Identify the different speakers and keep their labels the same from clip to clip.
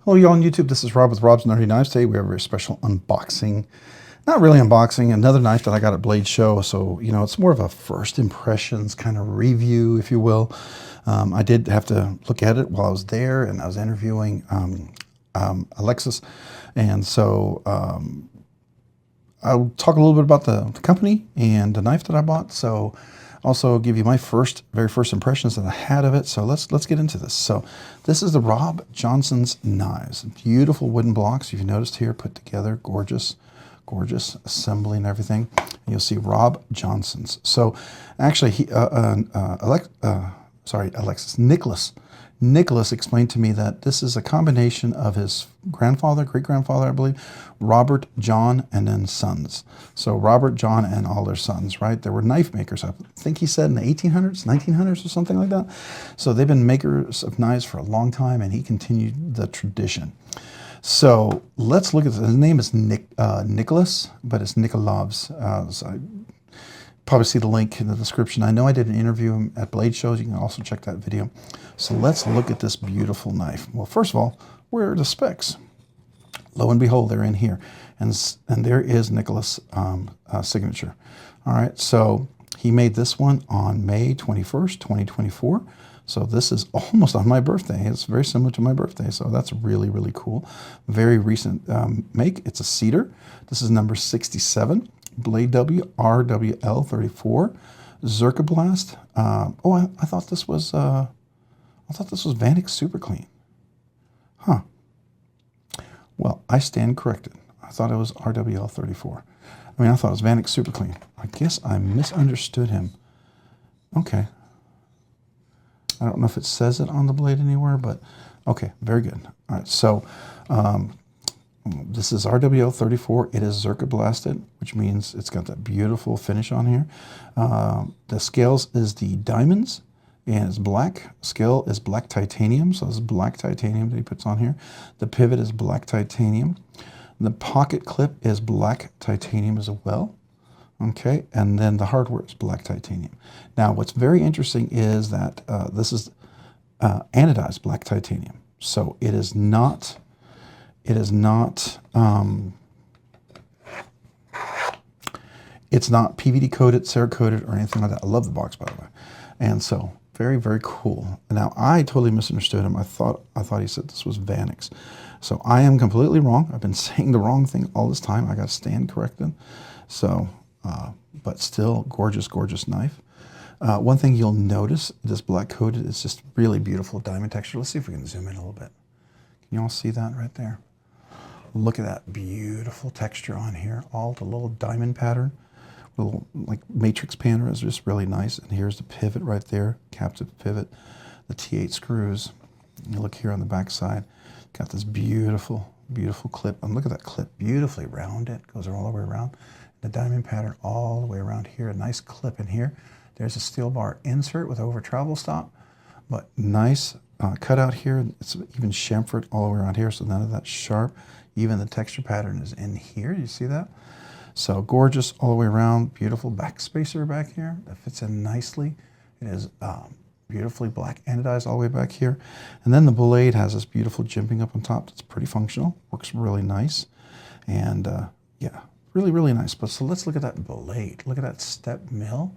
Speaker 1: Hello, y'all on YouTube. This is Rob with Rob's Nerdy Knives. Today we have a very special unboxing. Not really unboxing, another knife that I got at Blade Show. So, you know, it's more of a first impressions kind of review, if you will. I did have to look at it while I was there, and I was interviewing Alexis. And so I'll talk a little bit about the company and the knife that I bought. So also give you my very first impressions that I had of it. So let's get into this. So this is the Rob Johnsons knives. Beautiful wooden blocks. If you noticed here, put together, gorgeous assembly and everything. And you'll see Rob Johnsons. So actually, Nicholas explained to me that this is a combination of his grandfather, great-grandfather, I believe, Robert, John, and then sons. So Robert, John, and all their sons, right? They were knife makers, I think he said in the 1800s, 1900s or something like that. So they've been makers of knives for a long time, and he continued the tradition. So let's look at this. His name is Nicholas, but it's Nikolovs. So probably see the link in the description. I know I did an interview at Blade Shows. You can also check that video. So let's look at this beautiful knife. Well, first of all, where are the specs? Lo and behold, they're in here. And there is Nicholas' signature. All right, so he made this one on May 21st, 2024. So this is almost on my birthday. It's very similar to my birthday. So that's really, really cool. Very recent make. It's a Cedar. This is number 67. BladeBinge RWL34, Zerkablast. I thought this was Vanek Super Clean. Huh. Well, I stand corrected. I thought it was RWL34. I mean, I thought it was Vanek Super Clean. I guess I misunderstood him. Okay. I don't know if it says it on the blade anywhere, but okay, very good. All right, so this is RWL34. It is Zerkablasted, which means it's got that beautiful finish on here. The scales is the diamonds, and it's black. Scale is black titanium, so this is black titanium that he puts on here. The pivot is black titanium. The pocket clip is black titanium as well. Okay, and then the hardware is black titanium. Now, what's very interesting is that this is anodized black titanium. So it is not it's not PVD coated, Cerakoted, or anything like that. I love the box, by the way. And so very, very cool. Now, I totally misunderstood him. I thought he said this was Vanek's. So I am completely wrong. I've been saying the wrong thing all this time. I got to stand corrected. So, but still gorgeous, gorgeous knife. One thing you'll notice, this black coated is just really beautiful diamond texture. Let's see if we can zoom in a little bit. Can you all see that right there? Look at that beautiful texture on here. All the little diamond pattern, little like matrix pattern is just really nice. And here's the pivot right there, captive pivot, the T8 screws. You look here on the back side, got this beautiful, beautiful clip. And look at that clip, beautifully rounded, goes all the way around. The diamond pattern all the way around here, a nice clip in here. There's a steel bar insert with over travel stop, but nice cutout here. It's even chamfered all the way around here, so none of that sharp. Even the texture pattern is in here. You see that? So gorgeous all the way around. Beautiful back spacer back here that fits in nicely. It is beautifully black anodized all the way back here. And then the blade has this beautiful jimping up on top that's pretty functional. Works really nice. And yeah, really, really nice. But so let's look at that blade. Look at that step mill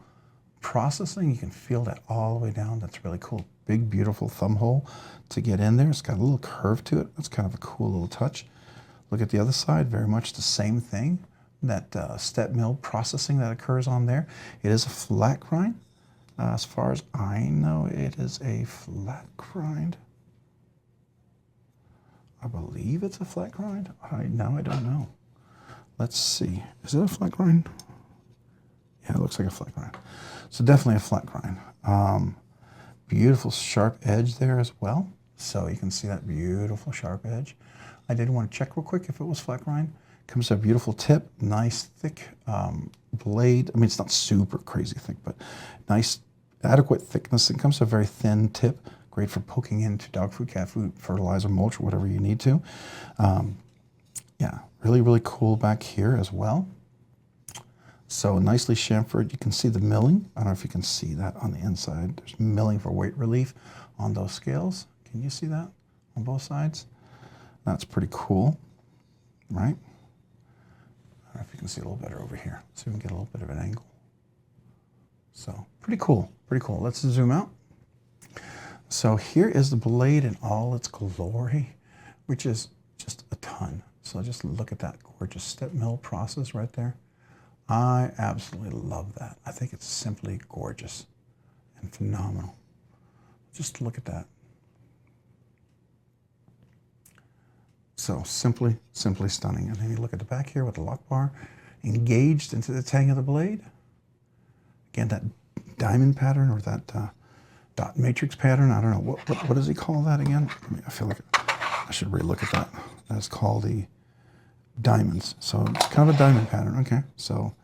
Speaker 1: processing. You can feel that all the way down. That's really cool. Big, beautiful thumb hole to get in there. It's got a little curve to it. That's kind of a cool little touch. Look at the other side, very much the same thing. That step mill processing that occurs on there. It is a flat grind. As far as I know, it is a flat grind. I believe it's a flat grind. Now I don't know. Let's see. Is it a flat grind? Yeah, it looks like a flat grind. So definitely a flat grind. Beautiful sharp edge there as well. So you can see that beautiful sharp edge. I did want to check real quick if it was flat grind. Comes to a beautiful tip, nice thick blade. I mean, it's not super crazy thick, but nice, adequate thickness. It comes to a very thin tip, great for poking into dog food, cat food, fertilizer, mulch, or whatever you need to. Yeah, really, really cool back here as well. So nicely chamfered. You can see the milling. I don't know if you can see that on the inside. There's milling for weight relief on those scales. Can you see that on both sides? That's pretty cool, right? I don't know if you can see a little better over here. So we can get a little bit of an angle. So pretty cool, pretty cool. Let's zoom out. So here is the blade in all its glory, which is just a ton. So just look at that gorgeous step mill process right there. I absolutely love that. I think it's simply gorgeous and phenomenal. Just look at that. So simply stunning. And then you look at the back here with the lock bar engaged into the tang of the blade. Again, that diamond pattern or that dot matrix pattern. I don't know, what does he call that again? I feel like I should really look at that. That's called the diamonds. So it's kind of a diamond pattern. Okay, so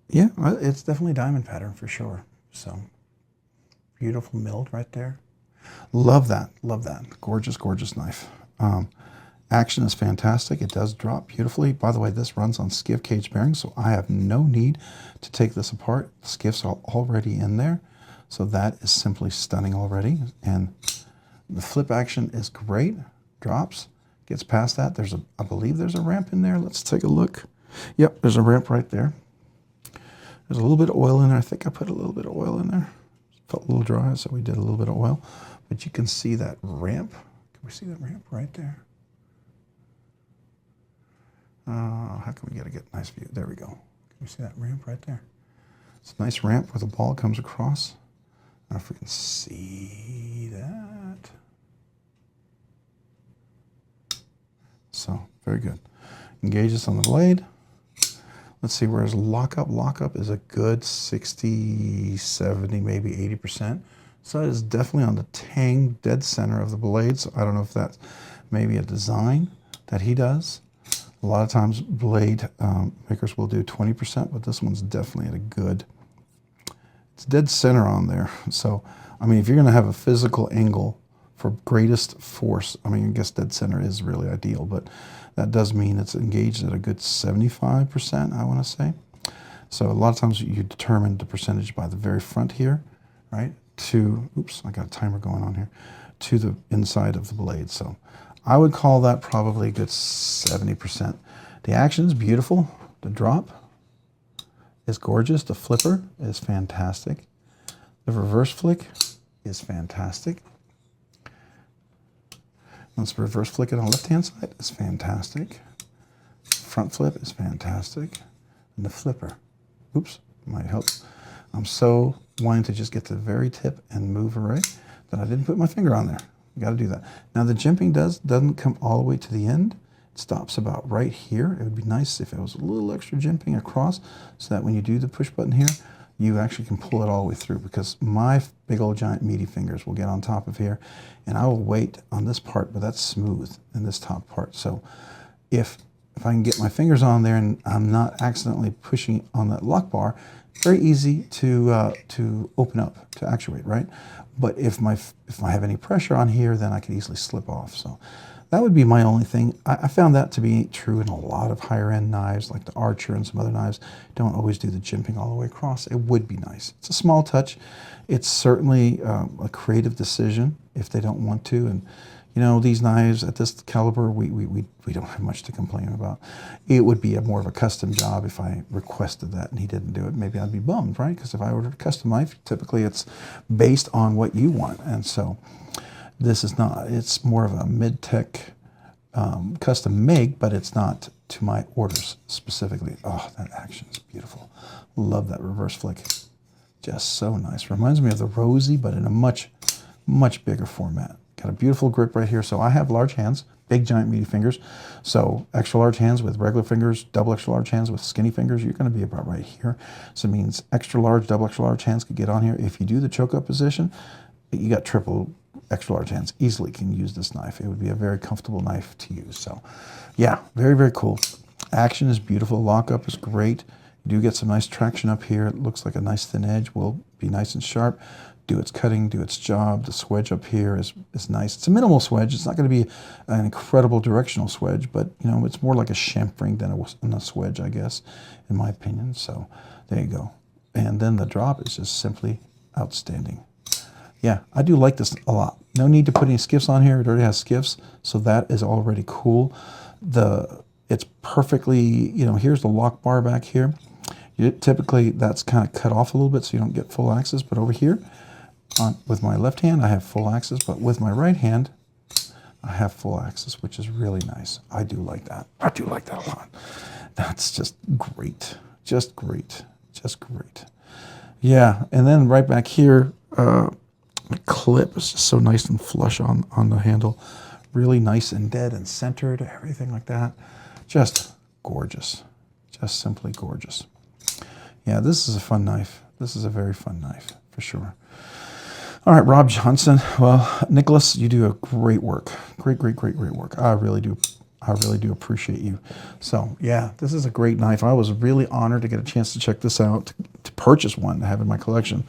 Speaker 1: yeah, it's definitely a diamond pattern for sure. So beautiful milled right there. Love that, love that. Gorgeous, gorgeous knife. Action is fantastic. It does drop beautifully. By the way, this runs on Skiff cage bearings, so I have no need to take this apart. The Skiffs are already in there, so that is simply stunning already. And the flip action is great. Drops, gets past that. I believe there's a ramp in there. Let's take a look. Yep, there's a ramp right there. There's a little bit of oil in there. I think I put a little bit of oil in there. Felt a little dry, so we did a little bit of oil. But you can see that ramp. Can we see that ramp right there? How can we get a nice view? There we go. Can we see that ramp right there? It's a nice ramp where the ball comes across. I don't know if we can see that. So, very good. Engage this on the blade. Let's see, whereas lockup is a good 60, 70, maybe 80%. So it is definitely on the tang dead center of the blade. So I don't know if that's maybe a design that he does. A lot of times blade makers will do 20%, but this one's definitely at a good, it's dead center on there. So, I mean, if you're gonna have a physical angle for greatest force, I mean, I guess dead center is really ideal, but that does mean it's engaged at a good 75%, I wanna say. So a lot of times you determine the percentage by the very front here, right? To, oops, I got a timer going on here, to the inside of the blade. So I would call that probably a good 70%. The action is beautiful. The drop is gorgeous. The flipper is fantastic. The reverse flick is fantastic. Let's reverse flick it on the left-hand side. It's fantastic. Front flip is fantastic. And the flipper, oops, might help. I'm so wanting to just get to the very tip and move away that I didn't put my finger on there. You got to do that. Now the jimping doesn't come all the way to the end. It stops about right here. It would be nice if it was a little extra jimping across so that when you do the push button here, you actually can pull it all the way through, because my big old giant meaty fingers will get on top of here and I will wait on this part, but that's smooth in this top part. So if I can get my fingers on there and I'm not accidentally pushing on that lock bar, very easy to open up, to actuate, right? But if I have any pressure on here, then I can easily slip off. So that would be my only thing. I found that to be true in a lot of higher end knives, like the Archer and some other knives. Don't always do the jimping all the way across. It would be nice. It's a small touch. It's certainly a creative decision if they don't want to. And you know, these knives at this caliber, we don't have much to complain about. It would be more of a custom job if I requested that and he didn't do it. Maybe I'd be bummed, right? Because if I ordered a custom knife, typically it's based on what you want. And so this is not, it's more of a mid-tech custom make, but it's not to my orders specifically. Oh, that action is beautiful. Love that reverse flick. Just so nice. Reminds me of the Rosie, but in a much, much bigger format. Got a beautiful grip right here. So I have large hands, big giant meaty fingers. So extra large hands with regular fingers, double extra large hands with skinny fingers, you're going to be about right here. So it means extra large, double extra large hands could get on here. If you do the choke up position, you got triple extra large hands. Easily can use this knife. It would be a very comfortable knife to use. So yeah, very, very cool. Action is beautiful. Lockup is great. You do get some nice traction up here. It looks like a nice thin edge. Will be nice and sharp. Do its cutting, do its job. The swedge up here is nice. It's a minimal swedge. It's not going to be an incredible directional swedge, but you know, it's more like a chamfering than a swedge, I guess, in my opinion. So there you go. And then the drop is just simply outstanding. Yeah, I do like this a lot. No need to put any skiffs on here. It already has skiffs, so that is already cool. It's perfectly, you know, here's the lock bar back here. Typically, that's kind of cut off a little bit so you don't get full access, but over here, with my left hand, I have full access, but with my right hand, I have full access, which is really nice. I do like that. I do like that a lot. That's just great. Just great. Just great. Yeah, and then right back here, the clip is just so nice and flush on the handle. Really nice and dead and centered, everything like that. Just gorgeous. Just simply gorgeous. Yeah, this is a fun knife. This is a very fun knife, for sure. All right, Rob Johnson. Well, Nicholas, you do a great work. Great work. I really do appreciate you. So yeah, this is a great knife. I was really honored to get a chance to check this out, to purchase one to have in my collection.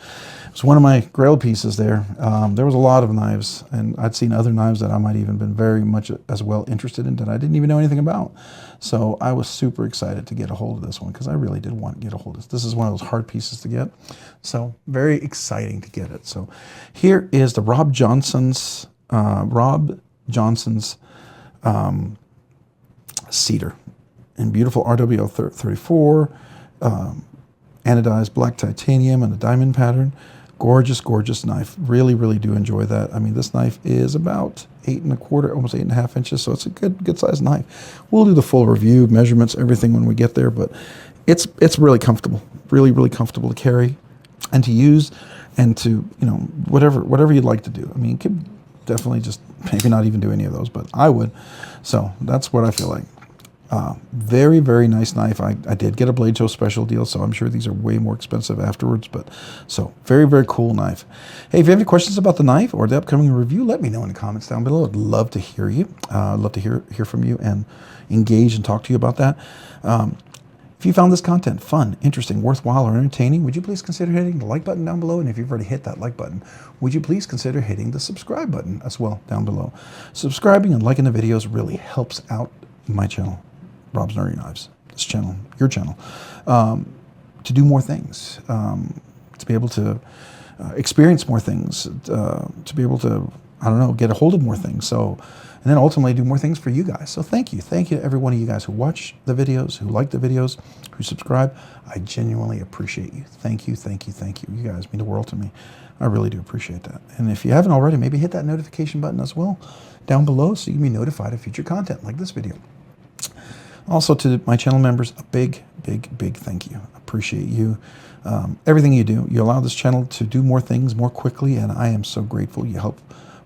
Speaker 1: It was one of my grail pieces there. There was a lot of knives, and I'd seen other knives that I might even been very much as well interested in that I didn't even know anything about. So I was super excited to get a hold of this one because I really did want to get a hold of this. This is one of those hard pieces to get. So very exciting to get it. So here is the Rob Johnsons Cedar in beautiful RWL 34, anodized black titanium and a diamond pattern. Gorgeous knife. Really do enjoy that. I mean, this knife is about 8 1/4, almost 8 1/2 inches, so it's a good sized knife. We'll do the full review, measurements, everything when we get there, but it's really comfortable. Really comfortable to carry and to use, and to, you know, whatever you'd like to do. I mean, you could definitely just maybe not even do any of those, but I would. So that's what I feel like. Very nice knife. I did get a Blade Show special deal, so I'm sure these are way more expensive afterwards, but so very cool knife. Hey, if you have any questions about the knife or the upcoming review, let me know in the comments down below. I'd love to hear you. I'd love to hear from you and engage and talk to you about that. If you found this content fun, interesting, worthwhile, or entertaining, would you please consider hitting the like button down below? And if you've already hit that like button, would you please consider hitting the subscribe button as well down below? Subscribing and liking the videos really helps out my channel, Rob's Nerdy Knives, this channel, your channel, to do more things, to be able to experience more things, to be able to, I don't know, get a hold of more things. So, and then ultimately do more things for you guys. So thank you to every one of you guys who watch the videos, who like the videos, who subscribe. I genuinely appreciate you. Thank you. You guys mean the world to me. I really do appreciate that. And if you haven't already, maybe hit that notification button as well down below so you can be notified of future content like this video. Also, to my channel members, a big thank you. Appreciate you. Everything you do. You allow this channel to do more things more quickly, and I am so grateful. You help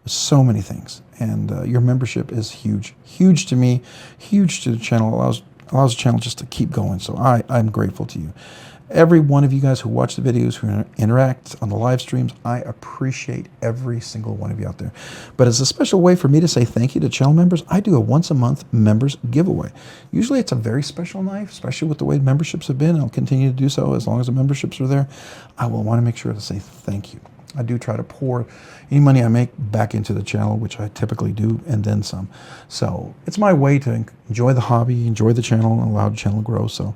Speaker 1: with so many things, and your membership is huge to me, huge to the channel. Allows the channel just to keep going. So I'm grateful to you. Every one of you guys who watch the videos, who interact on the live streams, I appreciate every single one of you out there. But as a special way for me to say thank you to channel members, I do a once a month members giveaway. Usually it's a very special knife, especially with the way memberships have been. I'll continue to do so as long as the memberships are there. I will want to make sure to say thank you. I do try to pour any money I make back into the channel, which I typically do, and then some. So it's my way to enjoy the hobby, enjoy the channel, and allow the channel to grow. So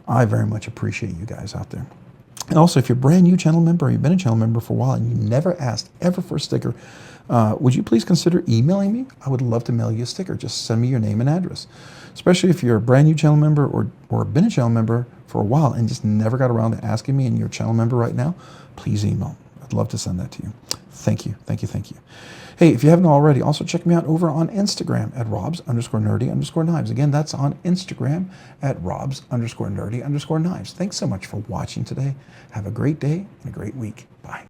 Speaker 1: I very much appreciate you guys out there. And also, if you're a brand new channel member, or you've been a channel member for a while and you never asked ever for a sticker, would you please consider emailing me? I would love to mail you a sticker. Just send me your name and address. Especially if you're a brand new channel member or been a channel member for a while and just never got around to asking me and you're a channel member right now, please email. I'd love to send that to you. Thank you. Hey, if you haven't already, also check me out over on Instagram at Robs_nerdy_knives. Again, that's on Instagram at Robs_nerdy_knives. Thanks so much for watching today. Have a great day and a great week. Bye.